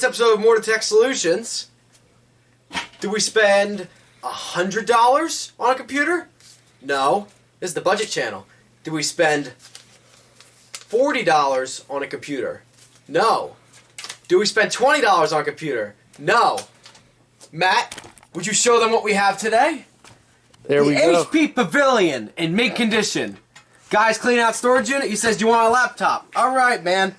this episode of ImmortaTech Solutions. Do we spend $100 on a computer? No. This is the budget channel. Do we spend $40 on a computer? No. Do we spend $20 on a computer? No. Matt, would you show them what we have today? There we go. HP Pavilion in mint condition. Guy's cleaning out storage unit. He says, "Do you want a laptop?" All right, man.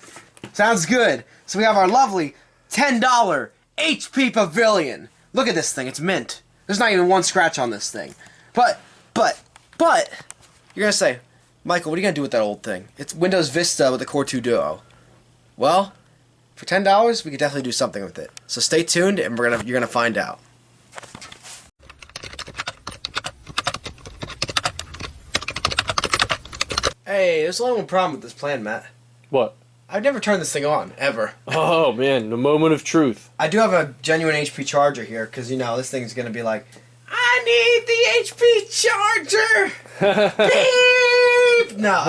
Sounds good. So we have our lovely $10 HP Pavilion. Look at this thing. It's mint. There's not even one scratch on this thing. But, you're going to say, "Michael, what are you going to do with that old thing?" It's Windows Vista with the Core 2 Duo. Well, for $10, we could definitely do something with it. So stay tuned, and you're going to find out. Hey, there's only one problem with this plan, Matt. What? I've never turned this thing on, ever. Oh, man, the moment of truth. I do have a genuine HP charger here, because, you know, this thing's going to be like, "I need the HP charger!" Beep! No.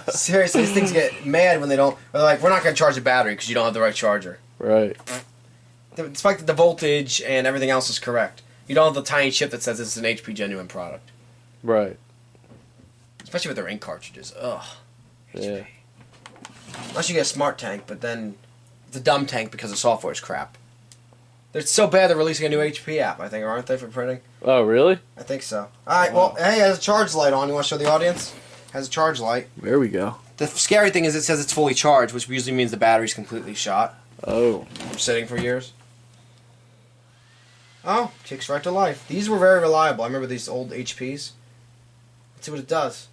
Seriously, these things get mad when they don't, or they're like, "We're not going to charge the battery because you don't have the right charger." Right. Despite that the voltage and everything else is correct. You don't have the tiny chip that says this is an HP genuine product. Right. Especially with their ink cartridges. Ugh. HP. Yeah. Unless you get a smart tank, but then it's a dumb tank because the software is crap. They're so bad they're releasing a new HP app, I think, aren't they, for printing? Oh, really? I think so. Alright, well, hey, it has a charge light on. You want to show the audience? It has a charge light. There we go. The scary thing is it says it's fully charged, which usually means the battery's completely shot. Oh. From sitting for years. Oh, kicks right to life. These were very reliable. I remember these old HPs. Let's see what it does.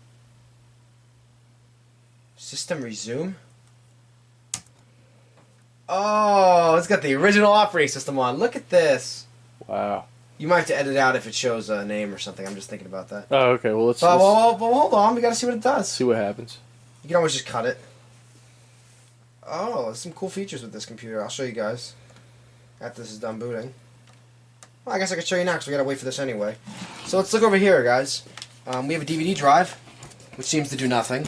System resume. Oh, it's got the original operating system on. Look at this. Wow. You might have to edit out if it shows a name or something. I'm just thinking about that. Oh, okay. Well, let's, Well, hold on. We got to see what it does. see what happens. You can always just cut it. Oh, there's some cool features with this computer. I'll show you guys after this is done booting. Well, I guess I can show you now because we got to wait for this anyway. So let's look over here, guys. We have a DVD drive, which seems to do nothing.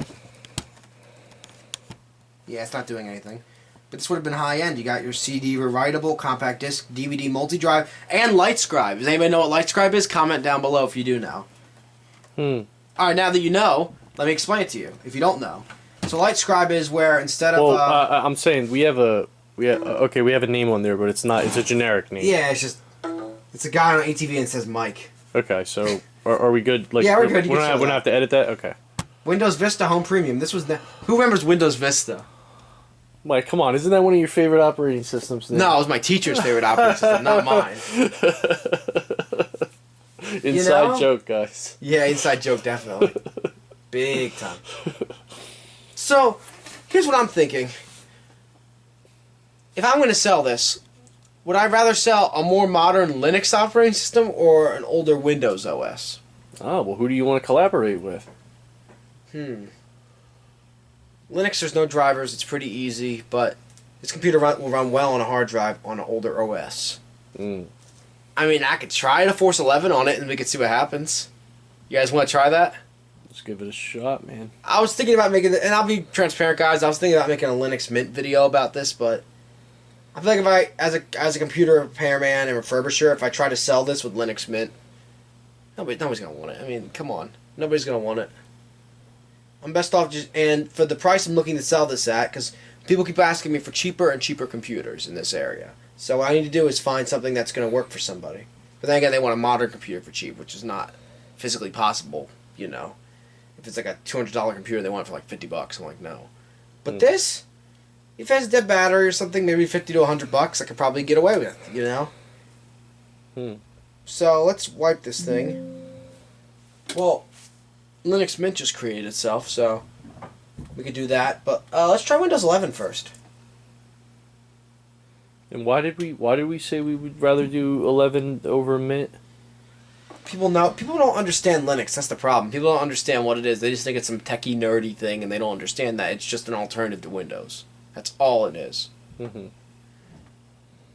Yeah, it's not doing anything. But this would have been high-end. You got your CD rewritable, compact disc, DVD multi-drive, and LightScribe. Does anybody know what LightScribe is? Comment down below if you do know. Alright, now that you know, let me explain it to you, if you don't know. So LightScribe is where instead of... Well, I'm saying we have a name on there, but it's not. It's a generic name. Yeah, it's a guy on ATV and it says Mike. Okay, so are we good? Like, yeah, we're good. We don't have to edit that? Okay. Windows Vista Home Premium. This was who remembers Windows Vista? Mike, come on. Isn't that one of your favorite operating systems? No, it was my teacher's favorite operating system, not mine. Inside joke, guys. Yeah, inside joke, definitely. Big time. So, here's what I'm thinking. If I'm going to sell this, would I rather sell a more modern Linux operating system or an older Windows OS? Oh, well, who do you want to collaborate with? Linux, there's no drivers. It's pretty easy, but this computer will run well on a hard drive on an older OS. I mean, I could try to force 11 on it, and we could see what happens. You guys want to try that? Let's give it a shot, man. I was thinking about making, and I'll be transparent, guys. I was thinking about making a Linux Mint video about this, but I feel like if as a computer repairman and refurbisher, if I try to sell this with Linux Mint, nobody's gonna want it. I mean, come on, nobody's gonna want it. I'm best off and for the price I'm looking to sell this at, because people keep asking me for cheaper and cheaper computers in this area. So what I need to do is find something that's going to work for somebody. But then again, they want a modern computer for cheap, which is not physically possible, you know. If it's like a $200 computer, they want it for like $50. I'm like, no. But this, if it has a dead battery or something, maybe $50 to $100, I could probably get away with, you know. So let's wipe this thing. Well, Linux Mint just created itself, so we could do that. But let's try Windows 11 first. And why did we say we would rather do 11 over Mint? People don't understand Linux. That's the problem. People don't understand what it is. They just think it's some techie nerdy thing, and they don't understand that it's just an alternative to Windows. That's all it is. But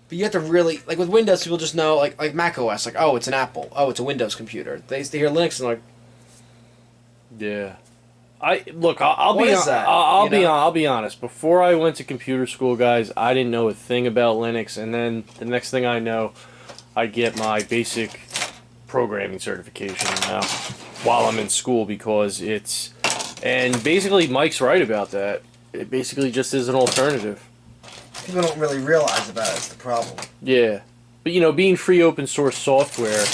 you have to really, like with Windows, people just know like Mac OS, like, oh, it's an Apple, oh, it's a Windows computer. They hear Linux and like, yeah. I'll What be is that? I'll be honest. Before I went to computer school, guys, I didn't know a thing about Linux, and then the next thing I know, I get my basic programming certification now while I'm in school because it's and basically Mike's right about that. It basically just is an alternative. People don't really realize about it. It's the problem. Yeah, but being free open source software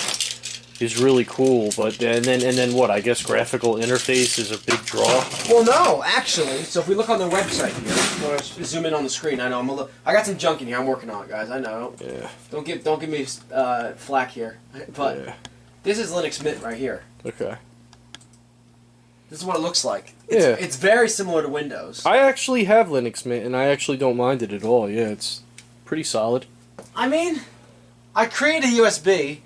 is really cool. But then what? I guess graphical interface is a big draw. Well, no, actually. So if we look on their website here, I'm gonna zoom in on the screen. I know I got some junk in here. I'm working on it, guys. I know. Yeah. Don't give me flack here. But Yeah. this is Linux Mint right here. Okay. This is what it looks like. Yeah. It's very similar to Windows. I actually have Linux Mint, and I actually don't mind it at all. Yeah, it's pretty solid. I mean, I created a USB.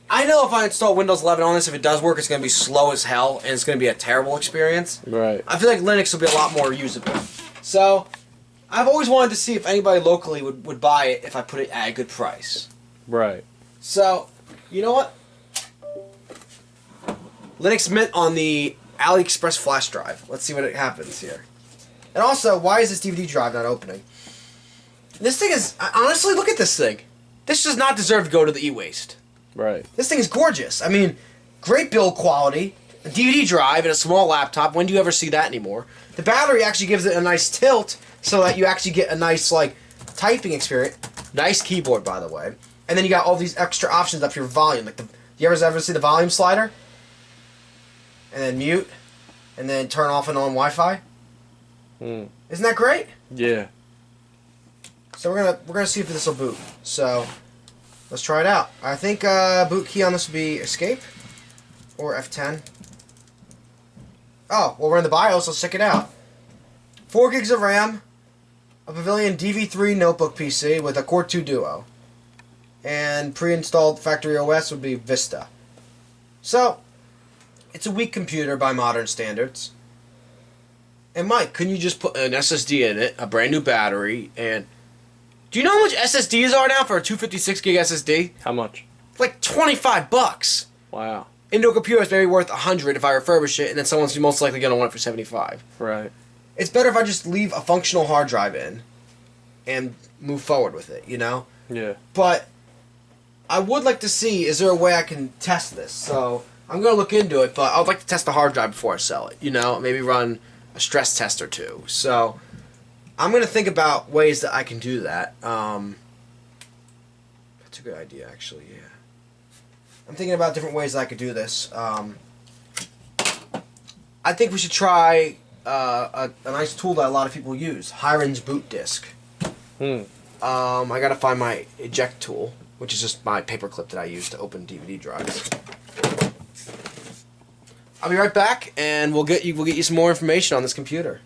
I know if I install Windows 11 on this, if it does work, it's going to be slow as hell, and it's going to be a terrible experience. Right. I feel like Linux will be a lot more usable. So, I've always wanted to see if anybody locally would buy it if I put it at a good price. Right. So, you know what? Linux Mint on the AliExpress flash drive. Let's see what happens here. And also, why is this DVD drive not opening? This thing is... Honestly, look at this thing. This does not deserve to go to the e-waste. Right. This thing is gorgeous. I mean, great build quality, a DVD drive, and a small laptop. When do you ever see that anymore? The battery actually gives it a nice tilt so that you actually get a nice, typing experience. Nice keyboard, by the way. And then you got all these extra options up for your volume. You ever see the volume slider? And then mute, and then turn off and on Wi-Fi. Isn't that great? Yeah. So we're gonna see if this will boot. So let's try it out. I think boot key on this would be Escape or F10. Oh, well, we're in the BIOS. Let's check it out. 4 gigs of RAM, a Pavilion DV3 notebook PC with a Core 2 Duo, and pre-installed factory OS would be Vista. So. It's a weak computer by modern standards. And Mike, couldn't you just put an SSD in it, a brand new battery, and... Do you know how much SSDs are now for a 256 gig SSD? How much? Like $25. Wow. Into a computer is maybe worth $100 if I refurbish it, and then someone's most likely going to want it for $75. Right. It's better if I just leave a functional hard drive in and move forward with it, Yeah. But I would like to see, is there a way I can test this? So... I'm going to look into it, but I would like to test the hard drive before I sell it. Maybe run a stress test or two. So, I'm going to think about ways that I can do that. That's a good idea, actually, yeah. I'm thinking about different ways that I could do this. I think we should try a nice tool that a lot of people use, Hiren's Boot Disk. I got to find my eject tool, which is just my paperclip that I use to open DVD drives. I'll be right back, and we'll get you some more information on this computer.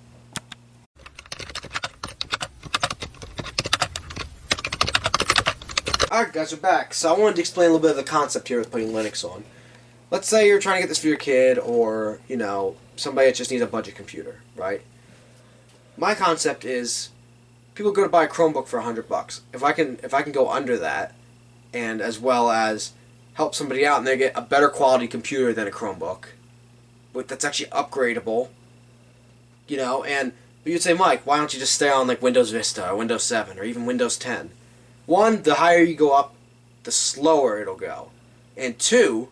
Alright guys, we're back. So I wanted to explain a little bit of the concept here with putting Linux on. Let's say you're trying to get this for your kid, or, somebody that just needs a budget computer, right? My concept is, people go to buy a Chromebook for $100. If I can go under that, and as well as help somebody out and they get a better quality computer than a Chromebook, that's actually upgradable, but you'd say, Mike, why don't you just stay on Windows Vista or Windows 7 or even Windows 10? One, the higher you go up, the slower it'll go. And two,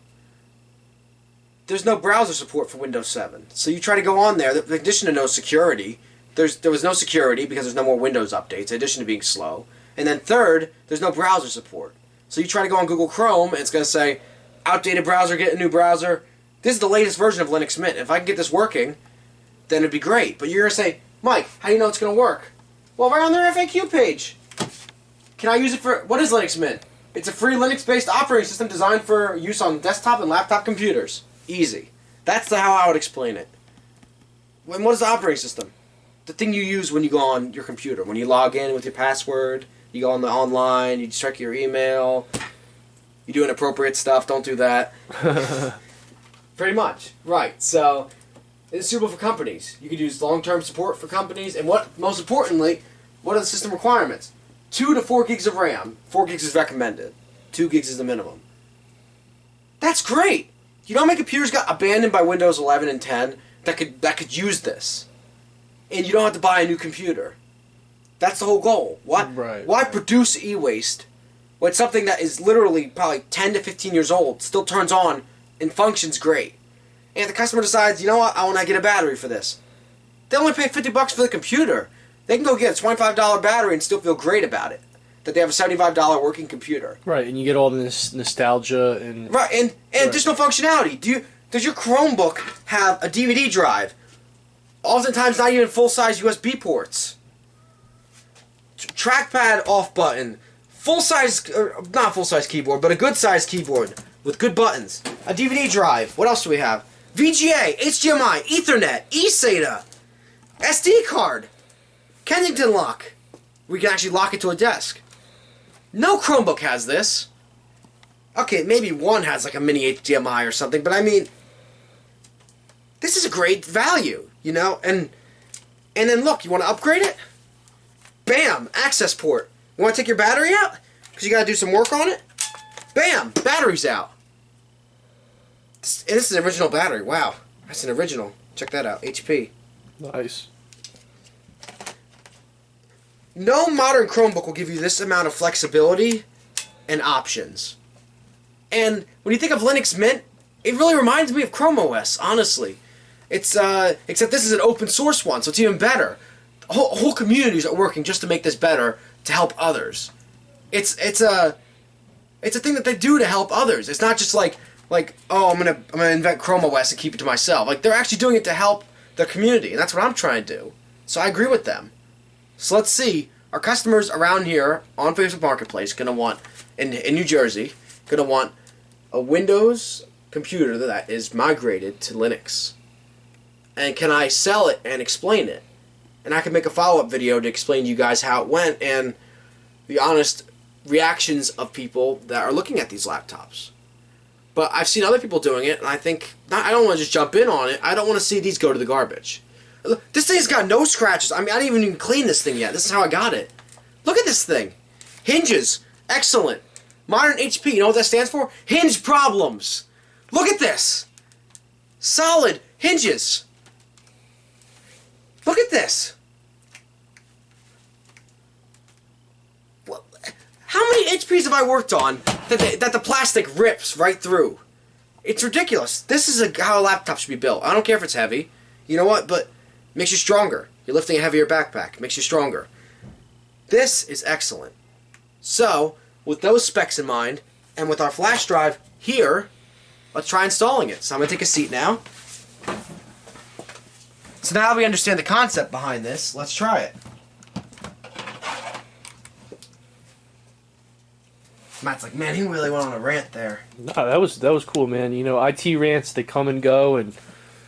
there's no browser support for Windows 7. So you try to go on there, in addition to no security, there was no security because there's no more Windows updates, in addition to being slow. And then third, there's no browser support. So you try to go on Google Chrome, and it's going to say, outdated browser, get a new browser. This is the latest version of Linux Mint. If I can get this working, then it'd be great. But you're going to say, Mike, how do you know it's going to work? Well, right on their FAQ page. Can I use it for... What is Linux Mint? It's a free Linux-based operating system designed for use on desktop and laptop computers. Easy. That's how I would explain it. What is the operating system? The thing you use when you go on your computer. When you log in with your password, you go on the online, you check your email, you do inappropriate stuff, don't do that. Pretty much. Right. So, it's suitable for companies. You could use long-term support for companies, and most importantly, what are the system requirements? 2 to 4 gigs of RAM. 4 gigs is recommended. 2 gigs is the minimum. That's great! You know how many computers got abandoned by Windows 11 and 10 that could use this, and you don't have to buy a new computer. That's the whole goal. Why produce e-waste when something that is literally probably 10 to 15 years old still turns on and functions great? And if the customer decides, you know what, I want to get a battery for this, they only pay $50 for the computer. They can go get a $25 battery and still feel great about it. That they have a $75 working computer. Right, and you get all this nostalgia and additional functionality. Does your Chromebook have a DVD drive? Oftentimes not even full-size USB ports. Trackpad off button. Full-size, not full-size keyboard, but a good-size keyboard with good buttons. A DVD drive. What else do we have? VGA, HDMI, Ethernet, eSATA, SD card, Kensington lock. We can actually lock it to a desk. No Chromebook has this. Okay, maybe one has like a mini HDMI or something, but I mean, this is a great value, you know? And then look, you want to upgrade it? Bam, access port. You want to take your battery out? Because you got to do some work on it? Bam, battery's out. This is an original battery. Wow, that's an original. Check that out, HP. Nice. No modern Chromebook will give you this amount of flexibility and options. And when you think of Linux Mint, it really reminds me of Chrome OS, honestly. It's except this is an open source one, so it's even better. Whole communities are working just to make this better to help others. It's a thing that they do to help others. It's not just like oh, I'm gonna invent Chrome OS and keep it to myself. Like, they're actually doing it to help the community, and that's what I'm trying to do. So I agree with them. So let's see, our customers around here on Facebook Marketplace gonna want in New Jersey gonna want a Windows computer that is migrated to Linux. And can I sell it and explain it? And I can make a follow-up video to explain to you guys how it went and the honest reactions of people that are looking at these laptops. But I've seen other people doing it, and I think I don't want to just jump in on it. I don't want to see these go to the garbage. This thing's got no scratches. I mean, I didn't even clean this thing yet. This is how I got it. Look at this thing. Hinges. Excellent. Modern HP. You know what that stands for? Hinge problems. Look at this. Solid hinges. Look at this. How many HPs have I worked on that the plastic rips right through? It's ridiculous. This is how a laptop should be built. I don't care if it's heavy. You know what? But it makes you stronger. You're lifting a heavier backpack. It makes you stronger. This is excellent. So, with those specs in mind, and with our flash drive here, let's try installing it. So I'm going to take a seat now. So now that we understand the concept behind this, let's try it. Matt's like, man, he really went on a rant there. No, that was cool, man. You know, IT rants, they come and go, and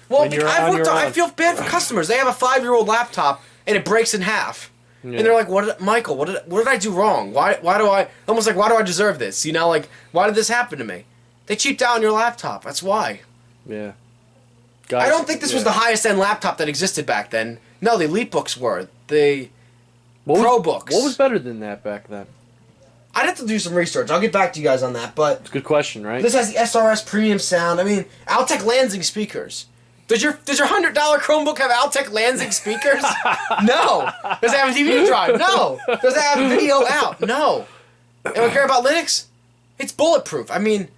well, I feel bad for customers. They have a 5-year-old laptop and it breaks in half, and they're like, Michael, what did I do wrong? Why do I almost like why do I deserve this? You know, like why did this happen to me? They cheaped out on your laptop. That's why. Yeah. Guys, I don't think this was the highest end laptop that existed back then. No, the EliteBooks were. The ProBooks. What was better than that back then? I'd have to do some research. I'll get back to you guys on that, but it's a good question, right? This has the SRS premium sound. I mean, Altec Lansing speakers. Does your $100 Chromebook have Altec Lansing speakers? No. Does it have a DVD drive? No. Does it have video out? No. And we care about Linux? It's bulletproof. I mean,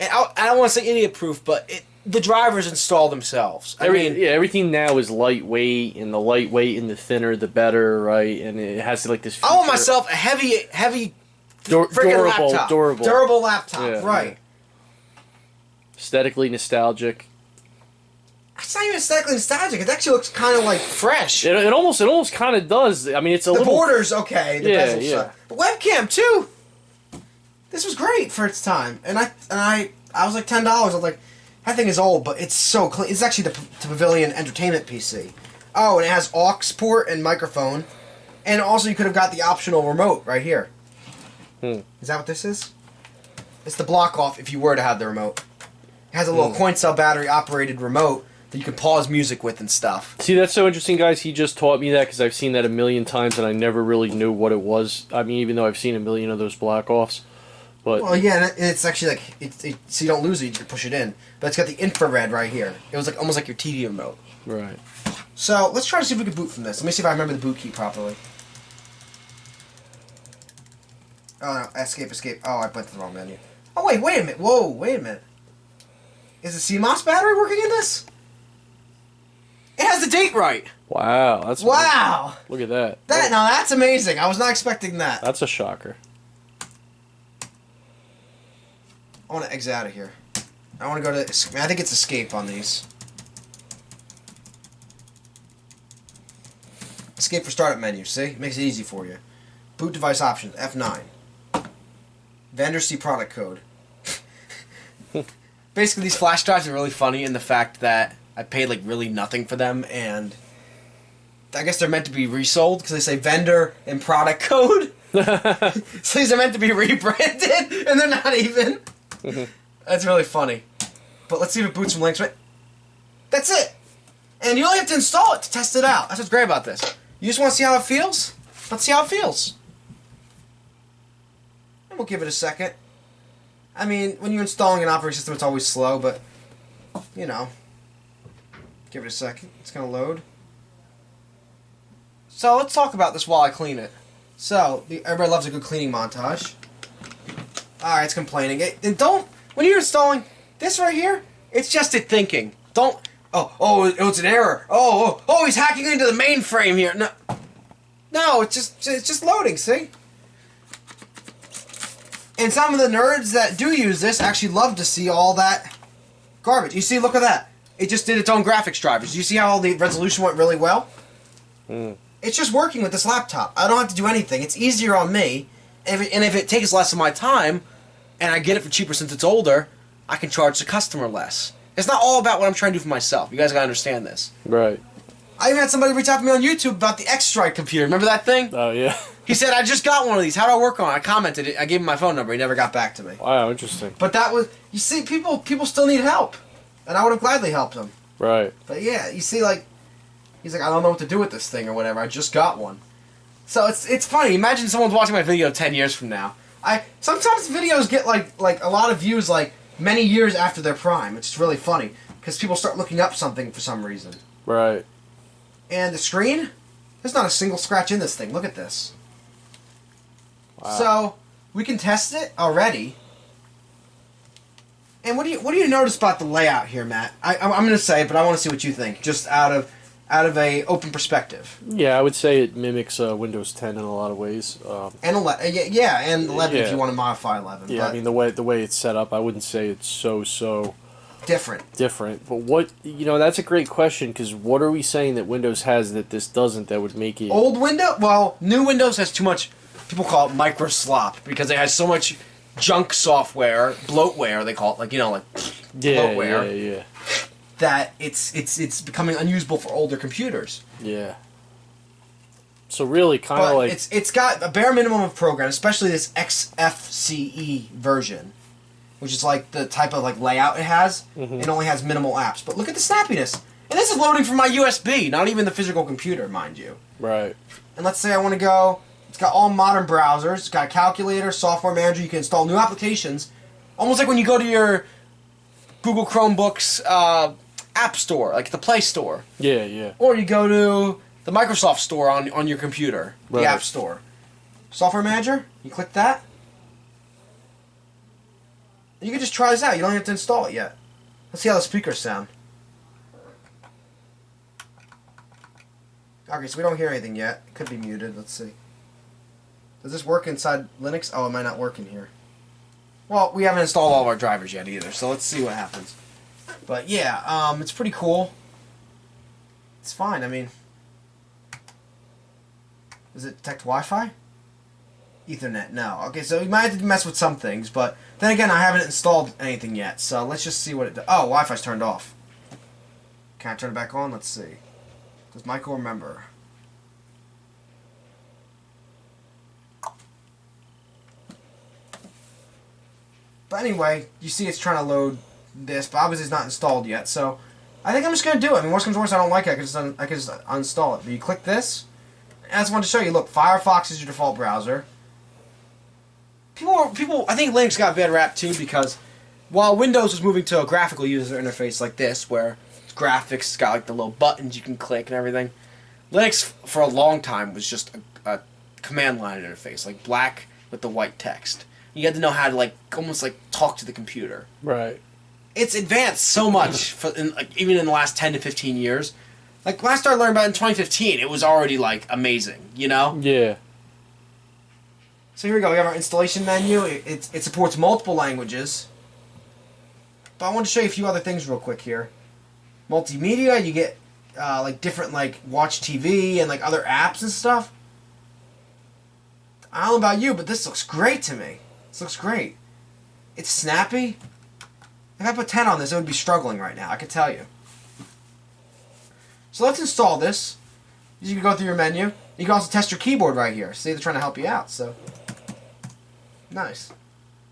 I don't want to say idiot-proof, but the drivers install themselves. Everything now is lightweight, and the lightweight and the thinner, the better, right? And it has like this. I want myself a heavy. Durable laptop, right? Yeah. Aesthetically nostalgic. It's not even aesthetically nostalgic. It actually looks kind of like fresh. It almost kind of does. I mean, it's a the little. The border's okay. The bezel's stuff. The webcam too. This was great for its time, and I was like $10. I was like, that thing is old, but it's so clean. It's actually the Pavilion Entertainment PC. Oh, and it has aux port and microphone, and also you could have got the optional remote right here. Is that what this is? It's the block off if you were to have the remote. It has a little coin cell battery operated remote that you can pause music with and stuff. See, that's so interesting, guys. He just taught me that because I've seen that a million times and I never really knew what it was. I mean, even though I've seen a million of those block offs. But Well, yeah, and it's actually like so you don't lose it. You can push it in, but it's got the infrared right here. It was like almost like your TV remote. right. So let's try to see if we can boot from this. Let me see if I remember the boot key properly. Oh no, escape. Oh, I went to the wrong menu. Oh wait a minute. Whoa, wait a minute. Is the CMOS battery working in this? It has the date right. Wow, that's Wow. Look at that. Now that's amazing. I was not expecting that. That's a shocker. I want to exit out of here. I want to go to. I think it's escape on these. Escape for startup menu. See, makes it easy for you. Boot device options F9. Vendor see product code. Basically, these flash drives are really funny in the fact that I paid like really nothing for them, and I guess they're meant to be resold because they say vendor and product code. So these are meant to be rebranded, and they're not even. That's really funny. But let's see if it boots from Linux. That's it. And you only have to install it to test it out. That's what's great about this. You just want to see how it feels? Let's see how it feels. And we'll give it a second. I mean, when you're installing an operating system, it's always slow, but, you know. Give it a second. It's going to load. So let's talk about this while I clean it. So, everybody loves a good cleaning montage. Alright, it's complaining. And don't, when you're installing this right here, it's just it thinking. Don't, it's an error. He's hacking into the mainframe here. No, it's just loading, see? And some of the nerds that do use this actually love to see all that garbage. You see, look at that. It just did its own graphics drivers. You see how all the resolution went really well? It's just working with this laptop. I don't have to do anything. It's easier on me. And if it takes less of my time, and I get it for cheaper since it's older, I can charge the customer less. It's not all about what I'm trying to do for myself. You guys gotta understand this. Right. I even had somebody reach out to me on YouTube about the X-Strike computer. Remember that thing? Oh, yeah. He said, I just got one of these. How do I work on it? I commented it. I gave him my phone number. He never got back to me. Wow, interesting. But that was... You see, people still need help. And I would have gladly helped them. Right. But yeah, you see, like... He's like, I don't know what to do with this thing or whatever. I just got one. So it's funny. Imagine someone's watching my video 10 years from now. Sometimes videos get like a lot of views like many years after their prime. It's really funny because people start looking up something for some reason. Right. And the screen, there's not a single scratch in this thing. Look at this. Wow. So we can test it already. And what do you notice about the layout here, Matt? I'm going to say it, but I want to see what you think, just out of a open perspective. Yeah, I would say it mimics Windows 10 in a lot of ways. And 11, and 11 if you want to modify 11. Yeah, I mean the way it's set up, I wouldn't say it's so different. But that's a great question because what are we saying that Windows has that this doesn't that would make it old Windows? Well, new Windows has too much. People call it micro slop because it has so much junk software, bloatware. They call it bloatware. Yeah. That it's becoming unusable for older computers. Yeah. So really, kind of like it's got a bare minimum of programs, especially this XFCE version, which is like the type of like layout it has. It only has minimal apps, but look at the snappiness. And this is loading from my USB, not even the physical computer, mind you. Right. And let's say I want to go. It's got all modern browsers. It's got a calculator, software manager. You can install new applications, almost like when you go to your Google Chromebooks App Store, like the Play Store. Yeah. Or you go to the Microsoft Store on your computer, the App Store. Software Manager, you click that. And you can just try this out. You don't have to install it yet. Let's see how the speakers sound. Okay, so we don't hear anything yet. It could be muted. Let's see. Does this work inside Linux? Oh, it might not work in here. Well, we haven't installed all of our drivers yet either, so let's see what happens. But yeah, it's pretty cool. It's fine. I mean, does it detect Wi-Fi? Ethernet? No. Okay, so we might have to mess with some things, but then again, I haven't installed anything yet, so let's just see what it does. Oh, Wi-Fi's turned off. Can I turn it back on? Let's see. Does Michael remember? But anyway, you see it's trying to load this, but obviously it's not installed yet, so I think I'm just going to do it. I mean, worst comes to worst, I don't like it, I can just uninstall it. But you click this, and I just wanted to show you, look, Firefox is your default browser. people. I think Linux got a bad rap too because while Windows was moving to a graphical user interface like this, where graphics got like the little buttons you can click and everything, Linux for a long time was just a command line interface, like black with the white text. You had to know how to like almost like talk to the computer. Right. It's advanced so much, even in the last 10 to 15 years. Like when I started learning about it in 2015, it was already like amazing, you know? Yeah. So here we go. We have our installation menu. It supports multiple languages. But I want to show you a few other things real quick here. Multimedia, you get like different like watch TV and like other apps and stuff. I don't know about you, but this looks great to me. This looks great. It's snappy. If I put 10 on this, it would be struggling right now, I can tell you. So let's install this. You can go through your menu. You can also test your keyboard right here. See, they're trying to help you out, so. Nice.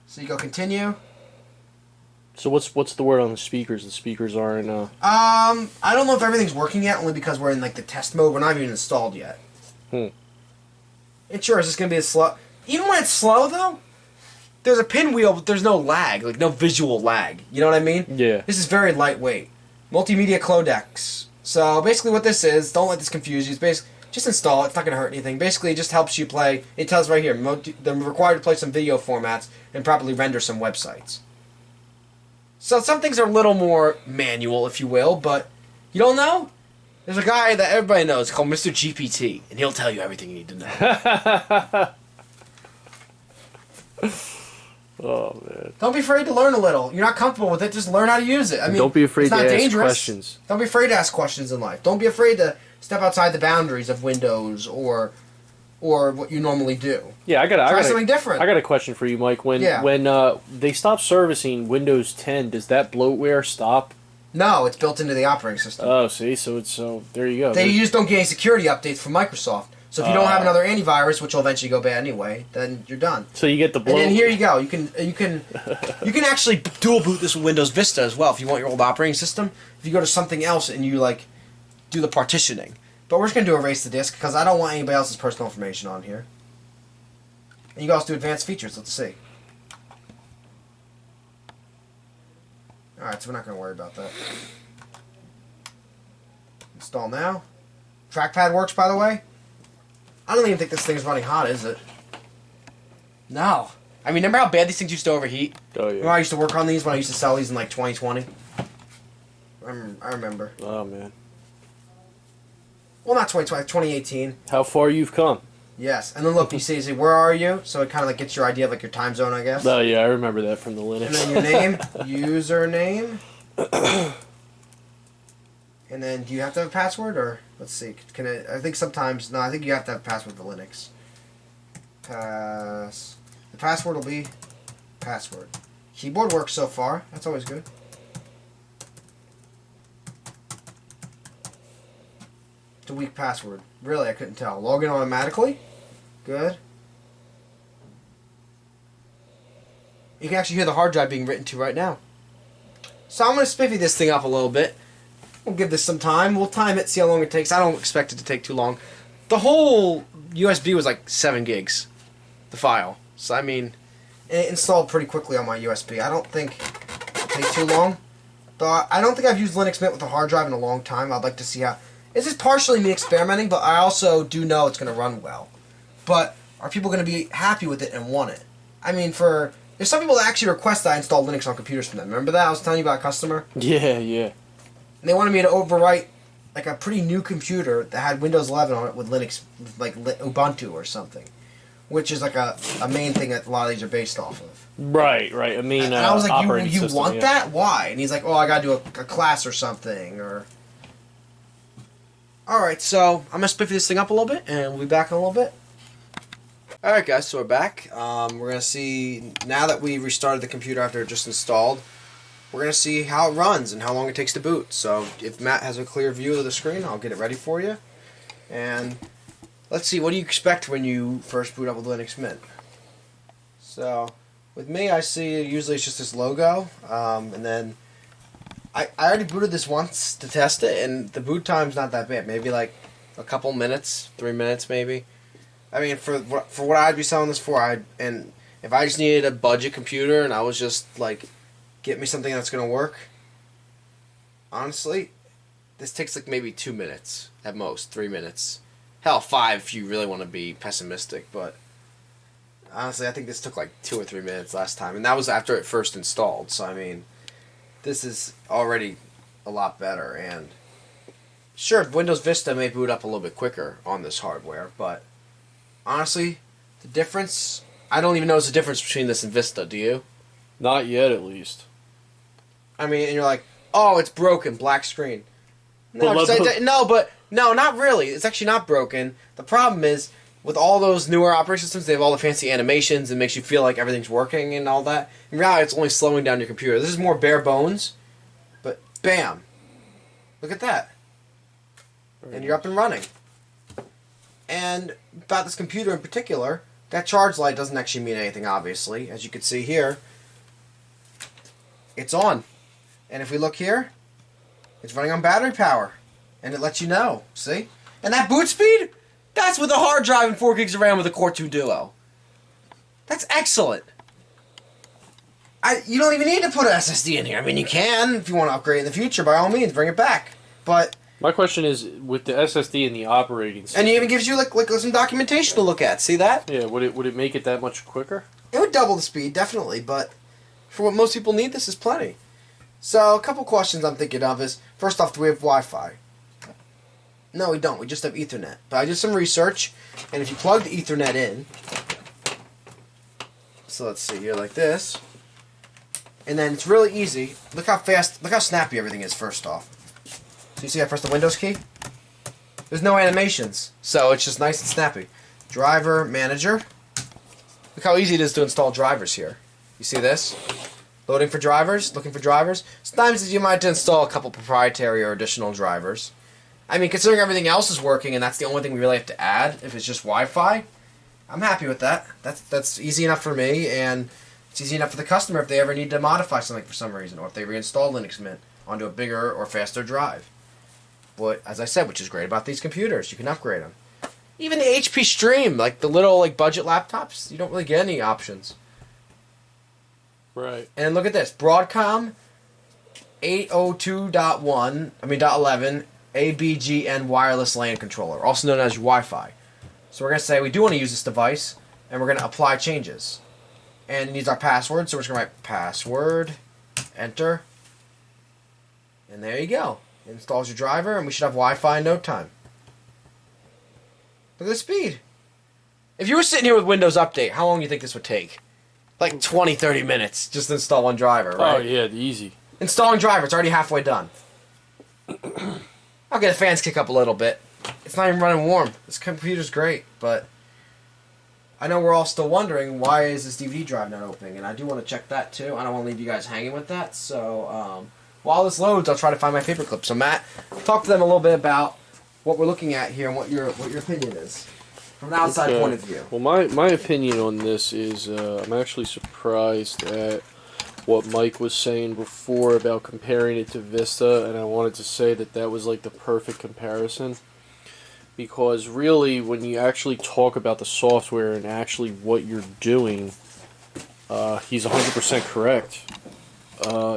So you go continue. So what's the word on the speakers? The speakers aren't. I don't know if everything's working yet, only because we're in like the test mode. We're not even installed yet. It sure is just gonna be a slow. Even when it's slow though, there's a pinwheel, but there's no lag, like no visual lag. You know what I mean? Yeah. This is very lightweight. Multimedia codecs. So basically, what this is, don't let this confuse you. It's basically just install it. It's not gonna hurt anything. Basically, it just helps you play. It tells right here, they're required to play some video formats and properly render some websites. So some things are a little more manual, if you will, but you don't know? There's a guy that everybody knows called Mr. GPT, and he'll tell you everything you need to know. Oh, man. Don't be afraid to learn a little. You're not comfortable with it, just learn how to use it. I mean, don't be afraid it's not to ask dangerous. questions. Don't be afraid to ask questions in life. Don't be afraid to step outside the boundaries of Windows or what you normally do. Yeah, I got something different. I got a question for you, Mike. When they stop servicing Windows 10, does that bloatware stop? No, it's built into the operating system. Oh, see, so there you go. They just don't get any security updates from Microsoft. So if you don't have another antivirus, which will eventually go bad anyway, then you're done. So you get the bloat. And then here you go. You can actually dual boot this with Windows Vista as well if you want your old operating system. If you go to something else and you like do the partitioning. But we're just gonna do erase the disk because I don't want anybody else's personal information on here. And you can also do advanced features. Let's see. Alright, so we're not gonna worry about that. Install now. Trackpad works, by the way. I don't even think this thing's running hot, is it? No. I mean, remember how bad these things used to overheat? Oh, yeah. Remember I used to work on these when I used to sell these in like 2020? I remember. Oh, man. Well, not 2020, 2018. How far you've come. Yes. And then look, you see, where are you? So it kind of like gets your idea of like your time zone, I guess. Oh, yeah, I remember that from the Linux. And then your name, username. And then, do you have to have a password, or let's see? I think sometimes no. I think you have to have a password for Linux. The password will be password. Keyboard works so far. That's always good. It's a weak password. Really, I couldn't tell. Log in automatically. Good. You can actually hear the hard drive being written to right now. So I'm going to spiffy this thing up a little bit. We'll give this some time. We'll time it, see how long it takes. I don't expect it to take too long. The whole USB was like 7 gigs, the file. So, I mean, it installed pretty quickly on my USB. I don't think it'll take too long. Though I don't think I've used Linux Mint with a hard drive in a long time. I'd like to see how... This is partially me experimenting, but I also do know it's going to run well. But are people going to be happy with it and want it? I mean, there's some people that actually request that I install Linux on computers from them. Remember that? I was telling you about a customer? Yeah, yeah. And they wanted me to overwrite like a pretty new computer that had Windows 11 on it with Linux, like Ubuntu or something, which is like a main thing that a lot of these are based off of. Right, right. I mean, and I was like, you system, want yeah. that? Why? And he's like, oh, I gotta do a class or something. Or all right, so I'm gonna spiffy this thing up a little bit, and we'll be back in a little bit. All right, guys, so we're back. We're gonna see now that we restarted the computer after it just installed. We're going to see how it runs and how long it takes to boot. So if Matt has a clear view of the screen, I'll get it ready for you. And let's see, what do you expect when you first boot up with Linux Mint? So with me, I see usually it's just this logo. And then I already booted this once to test it, and the boot time's not that bad. Maybe like a couple minutes, 3 minutes maybe. I mean, for what I'd be selling this for, and if I just needed a budget computer and I was just like, get me something that's gonna work. Honestly, this takes like maybe 2 minutes at most, 3 minutes. Hell, 5 if you really want to be pessimistic. But honestly, I think this took like 2 or 3 minutes last time, and that was after it first installed. So I mean, this is already a lot better. And sure, Windows Vista may boot up a little bit quicker on this hardware, but honestly, the difference, I don't even notice the difference between this and Vista, do you? Not yet, at least. I mean, and you're like, oh, it's broken, black screen. No, no, not really. It's actually not broken. The problem is, with all those newer operating systems, they have all the fancy animations and makes you feel like everything's working and all that. In reality, it's only slowing down your computer. This is more bare bones, but bam. Look at that. And you're up and running. And about this computer in particular, that charge light doesn't actually mean anything, obviously. As you can see here, it's on. And if we look here, it's running on battery power. And it lets you know. See? And that boot speed? That's with a hard drive and 4 gigs of RAM with a Core 2 Duo. That's excellent. You don't even need to put an SSD in here. I mean, you can if you want to upgrade in the future. By all means, bring it back. But my question is, with the SSD and the operating system, and it even gives you like some documentation to look at. See that? Yeah. Would it make it that much quicker? It would double the speed, definitely. But for what most people need, this is plenty. So a couple questions I'm thinking of is, first off, do we have Wi-Fi? No, we don't. We just have Ethernet. But I did some research, and if you plug the Ethernet in, so let's see here, like this, and then it's really easy. Look how fast, look how snappy everything is, first off. So you see I press the Windows key? There's no animations, so it's just nice and snappy. Driver Manager. Look how easy it is to install drivers here. You see this? Loading for drivers, looking for drivers. Sometimes you might have to install a couple proprietary or additional drivers. I mean, considering everything else is working and that's the only thing we really have to add, if it's just Wi-Fi, I'm happy with that. That's easy enough for me, and it's easy enough for the customer if they ever need to modify something for some reason, or if they reinstall Linux Mint onto a bigger or faster drive. But, as I said, which is great about these computers, you can upgrade them. Even the HP Stream, like the little budget laptops, you don't really get any options. Right. And look at this, Broadcom 802.11 ABGN wireless LAN controller, also known as Wi-Fi. So we're going to say we do want to use this device, and we're going to apply changes. And it needs our password, so we're just going to write password, enter, and there you go. It installs your driver, and we should have Wi-Fi in no time. Look at the speed. If you were sitting here with Windows Update, how long do you think this would take? Like 20, 30 minutes just to install one driver, right? Oh, yeah, easy. Installing driver, it's already halfway done. I'll get the fans kick up a little bit. It's not even running warm. This computer's great, but I know we're all still wondering, why is this DVD drive not opening? And I do want to check that too. I don't want to leave you guys hanging with that. So while this loads, I'll try to find my paperclip. So Matt, talk to them a little bit about what we're looking at here and what your opinion is from an outside point of view. Well, my opinion on this is I'm actually surprised at what Mike was saying before about comparing it to Vista, and I wanted to say that was like the perfect comparison, because really when you actually talk about the software and actually what you're doing, he's 100% correct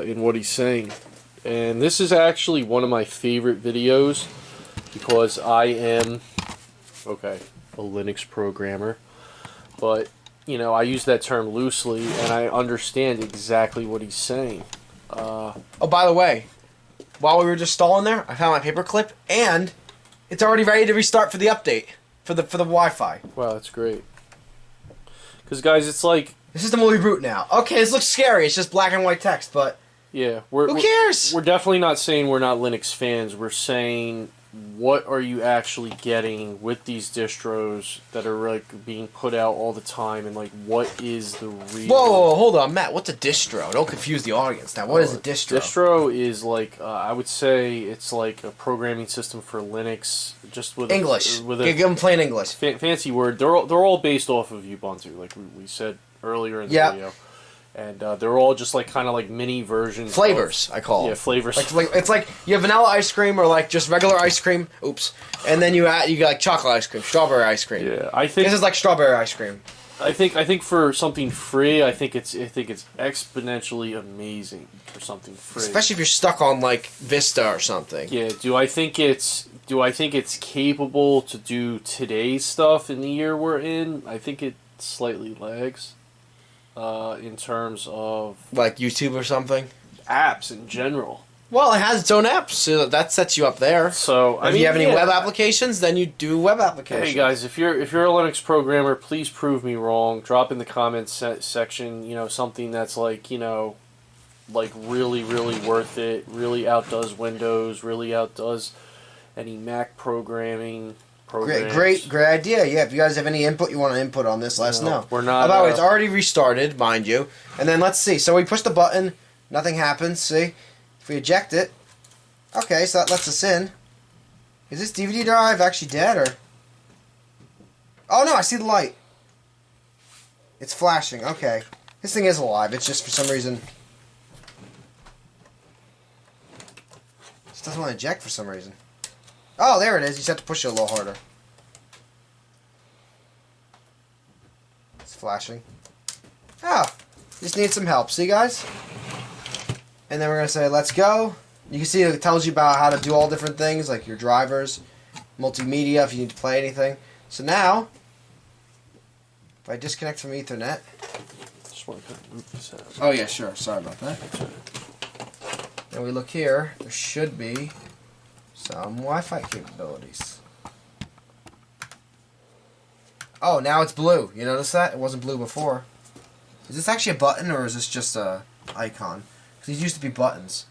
in what he's saying. And this is actually one of my favorite videos because I am a Linux programmer, but you know, I use that term loosely, and I understand exactly what he's saying. Oh, by the way, while we were just stalling there, I found my paperclip, and it's already ready to restart for the update for the Wi-Fi. Wow, that's great. Because guys, it's like the system will reboot now. Okay, this looks scary. It's just black and white text, but yeah, who cares? We're definitely not saying we're not Linux fans. We're saying, what are you actually getting with these distros that are like being put out all the time, and like what is the real... Whoa, hold on, Matt. What's a distro? Don't confuse the audience. Now, what is a distro? Distro is like I would say it's like a programming system for Linux, just with English. Give them plain English. Fancy word. They're all based off of Ubuntu, like we said earlier in the video. And they're all just like kind of like mini versions. Flavors, I call them. Yeah, flavors. Like it's like you have vanilla ice cream or like just regular ice cream. Oops. And then you got like chocolate ice cream, strawberry ice cream. Yeah, I think this is like strawberry ice cream. I think for something free, I think it's exponentially amazing for something free. Especially if you're stuck on like Vista or something. Yeah. Do I think it's capable to do today's stuff in the year we're in? I think it slightly lags. In terms of Like YouTube or something. apps in general. Well, it has its own apps, so that sets you up there. So If you have any web applications, then you do web applications. Hey guys, if you're a Linux programmer, please prove me wrong. Drop in the comments section, something that's like really really worth it, really outdoes Windows, really outdoes any Mac programming programs. Great idea. Yeah, if you guys have any input you want to input on this, let us know. We're not. By the way, it's already restarted, mind you. And then let's see. So we push the button, nothing happens. See, if we eject it, okay, so that lets us in. Is this DVD drive actually dead or? Oh no, I see the light. It's flashing. Okay, this thing is alive. It's just for some reason. It doesn't want to eject for some reason. Oh, there it is. You just have to push it a little harder. It's flashing. Oh, just need some help. See, guys? And then we're going to say, let's go. You can see it tells you about how to do all different things, like your drivers, multimedia, if you need to play anything. So now, if I disconnect from Ethernet. Just want to move this out. Oh, yeah, sure. Sorry about that. And we look here. There should be some Wi-Fi capabilities. Oh, now it's blue. You notice that? It wasn't blue before. Is this actually a button or is this just a icon? Because these used to be buttons.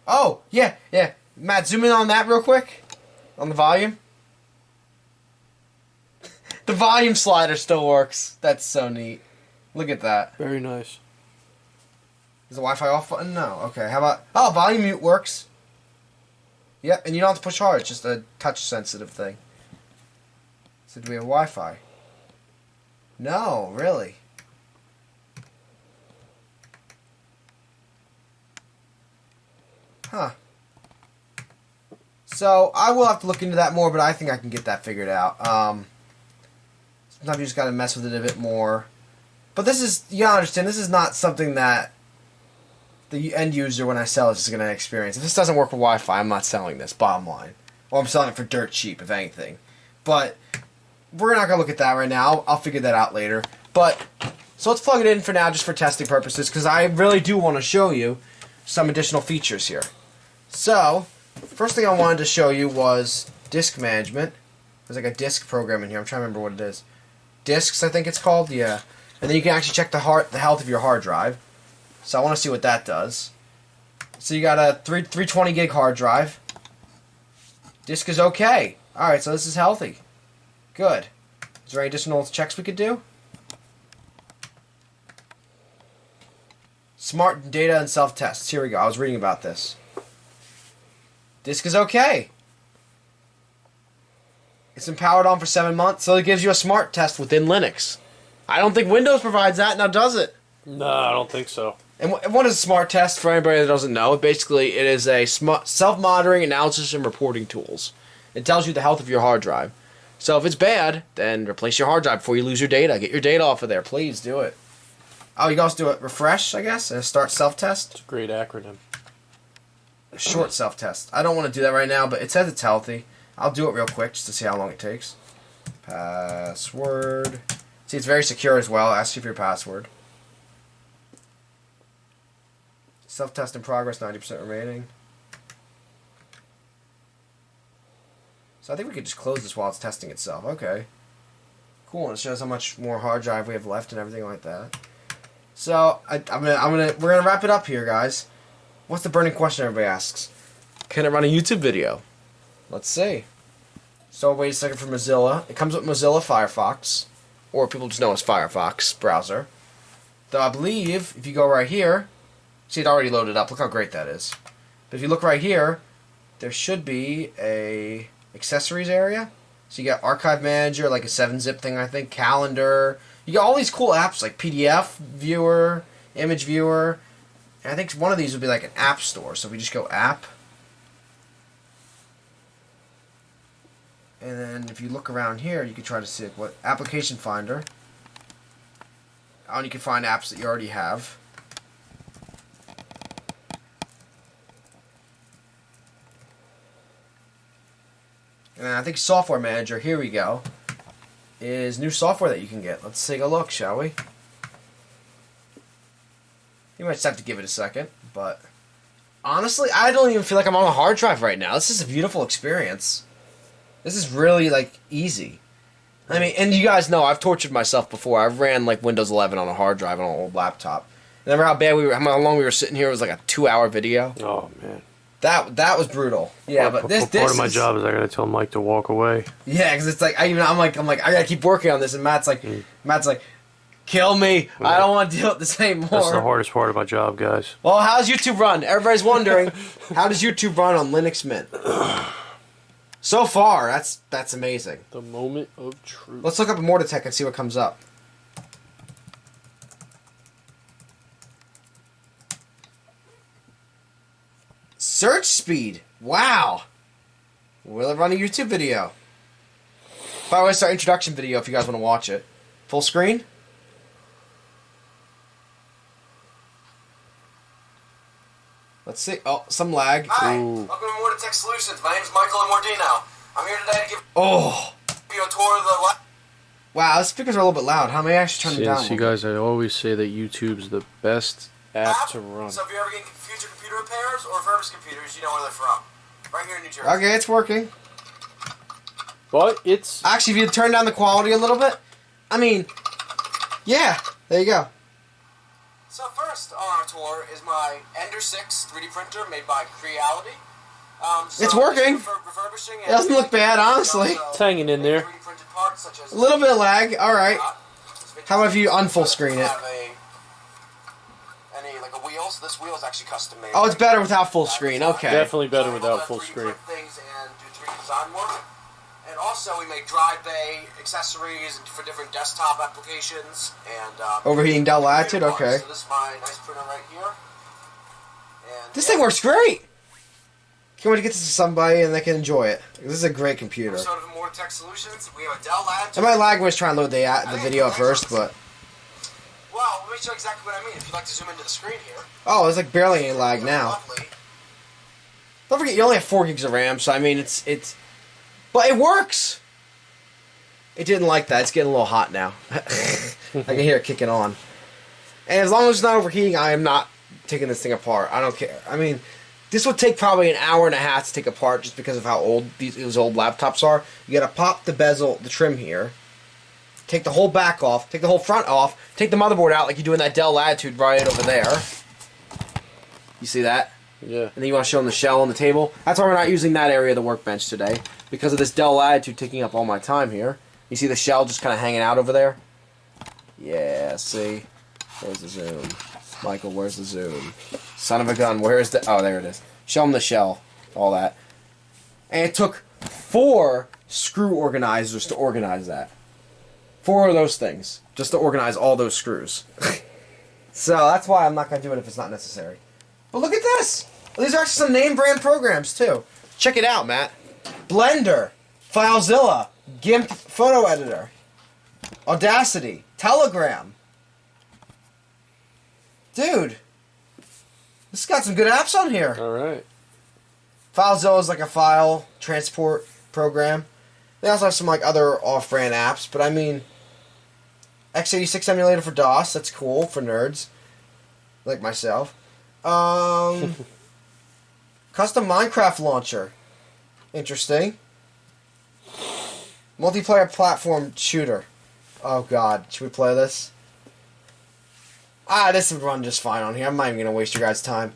Oh, yeah. Matt, zoom in on that real quick. On the volume. The volume slider still works. That's so neat. Look at that. Very nice. Is the Wi-Fi off button? No. Okay, how about... Oh, volume mute works. Yep, and you don't have to push hard. It's just a touch-sensitive thing. So do we have Wi-Fi? No, really. Huh. So, I will have to look into that more, but I think I can get that figured out. Sometimes you just gotta mess with it a bit more. But this is... You gotta understand, this is not something that the end user, when I sell this, is going to experience. If this doesn't work with Wi-Fi, I'm not selling this, bottom line. Or I'm selling it for dirt cheap, if anything. But we're not going to look at that right now. I'll figure that out later. But, so let's plug it in for now, just for testing purposes, because I really do want to show you some additional features here. So, first thing I wanted to show you was disk management. There's like a disk program in here. I'm trying to remember what it is. Disks, I think it's called, yeah. And then you can actually check the health of your hard drive. So I want to see what that does. So you got a 320 gig hard drive. Disk is okay. Alright, so this is healthy. Good. Is there any additional checks we could do? Smart data and self-tests. Here we go. I was reading about this. Disk is okay. It's been powered on for 7 months, so it gives you a smart test within Linux. I don't think Windows provides that, now does it? No, I don't think so. And what is a smart test for anybody that doesn't know? Basically, it is a self-monitoring analysis and reporting tools. It tells you the health of your hard drive. So if it's bad, then replace your hard drive before you lose your data. Get your data off of there. Please do it. Oh, you can also do it refresh, I guess, and start self-test. It's a great acronym. A short self-test. I don't want to do that right now, but it says it's healthy. I'll do it real quick just to see how long it takes. Password. See, it's very secure as well. Ask you for your password. Self-test in progress, 90% remaining. So I think we could just close this while it's testing itself. Okay. Cool, and it shows how much more hard drive we have left and everything like that. So we're gonna wrap it up here, guys. What's the burning question everybody asks? Can it run a YouTube video? Let's see. So wait a second for Mozilla. It comes with Mozilla Firefox, or people just know as Firefox browser. Though I believe if you go right here. See, it already loaded up. Look how great that is. But if you look right here, there should be a accessories area. So you got Archive Manager, like a 7-zip thing, I think. Calendar. You got all these cool apps like PDF Viewer, Image Viewer. And I think one of these would be like an app store. So if we just go app. And then if you look around here, you can try to see like, what application finder. And you can find apps that you already have. And then I think software manager, here we go, is new software that you can get. Let's take a look, shall we? You might just have to give it a second, but honestly, I don't even feel like I'm on a hard drive right now. This is a beautiful experience. This is really, like, easy. I mean, and you guys know, I've tortured myself before. I've ran, like, Windows 11 on a hard drive on an old laptop. Remember how bad we were, how long we were sitting here? It was like a 2-hour video. Oh, man. That was brutal. Yeah, but this part of my job is I gotta tell Mike to walk away. Yeah, because it's like I'm like I gotta keep working on this, and Matt's like, kill me. Yeah. I don't want to deal with this anymore. That's the hardest part of my job, guys. Well, how's YouTube run? Everybody's wondering, how does YouTube run on Linux Mint? So far, that's amazing. The moment of truth. Let's look up ImmortaTech and see what comes up. Search speed. Wow. Will it run a YouTube video? By the way, it's our introduction video if you guys want to watch it. Full screen? Let's see. Oh, some lag. Hi, welcome to ImmortaTech Solutions. My name is Michael Immordino. I'm here today to give you a tour of the... Wow, the speakers are a little bit loud. How may I actually turn them down? Yes, you guys, I always say that YouTube's the best app to run. So if you're ever getting future computer repairs or refurbished computers, you know where they're from. Right here in New Jersey. Okay, it's working. But it's... Actually, if you turn down the quality a little bit, I mean, yeah, there you go. So first on our tour is my Ender 6 3D printer made by Creality. It's working. It doesn't look bad, honestly. It's hanging in there. A little bit of lag. All right. How about if you unfull screen it? So this wheel is actually custom made. Oh, it's better without full screen. Okay. Definitely better without full screen. Things and do 3D design work. And also we make drive bay accessories for different desktop applications and overheating Dell Latitude. Okay. So this is my nice printer right here. And this thing works great. Can't wait to get this to somebody and they can enjoy it. This is a great computer. So of ImmortaTech Solutions, we have a Dell Latitude. I might lag when I was trying to load the video at first, but. Well, let me show you exactly what I mean. If you'd like to zoom into the screen here. Oh, there's like barely any lag now. Lovely. Don't forget, you only have 4 gigs of RAM, so I mean, it's. But it works! It didn't like that. It's getting a little hot now. I can hear it kicking on. And as long as it's not overheating, I am not taking this thing apart. I don't care. I mean, this would take probably an hour and a half to take apart just because of how old these old laptops are. You gotta pop the bezel, the trim here. Take the whole back off, take the whole front off, take the motherboard out like you do in that Dell Latitude right over there. You see that? Yeah. And then you want to show them the shell on the table. That's why we're not using that area of the workbench today, because of this Dell Latitude taking up all my time here. You see the shell just kind of hanging out over there? Yeah, see? Where's the zoom? Michael, where's the zoom? Son of a gun, where's the... Oh, there it is. Show them the shell. All that. And it took 4 screw organizers to organize that. 4 of those things, just to organize all those screws. So that's why I'm not going to do it if it's not necessary. But look at this! These are actually some name brand programs too. Check it out, Matt. Blender, FileZilla, GIMP photo editor, Audacity, Telegram. Dude, this has got some good apps on here. Alright. FileZilla is like a file transport program. They also have some like other off-brand apps, but I mean, x86 emulator for DOS, that's cool for nerds like myself. Custom Minecraft launcher, interesting. Multiplayer platform shooter. Oh god, should we play this? This would run just fine on here. I'm not even going to waste your guys' time.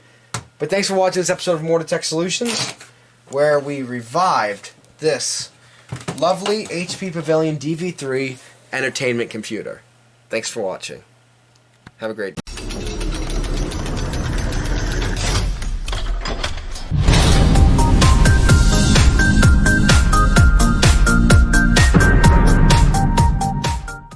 But thanks for watching this episode of ImmortaTech Solutions, where we revived this lovely HP Pavilion DV3 entertainment computer. Thanks for watching. Have a great day.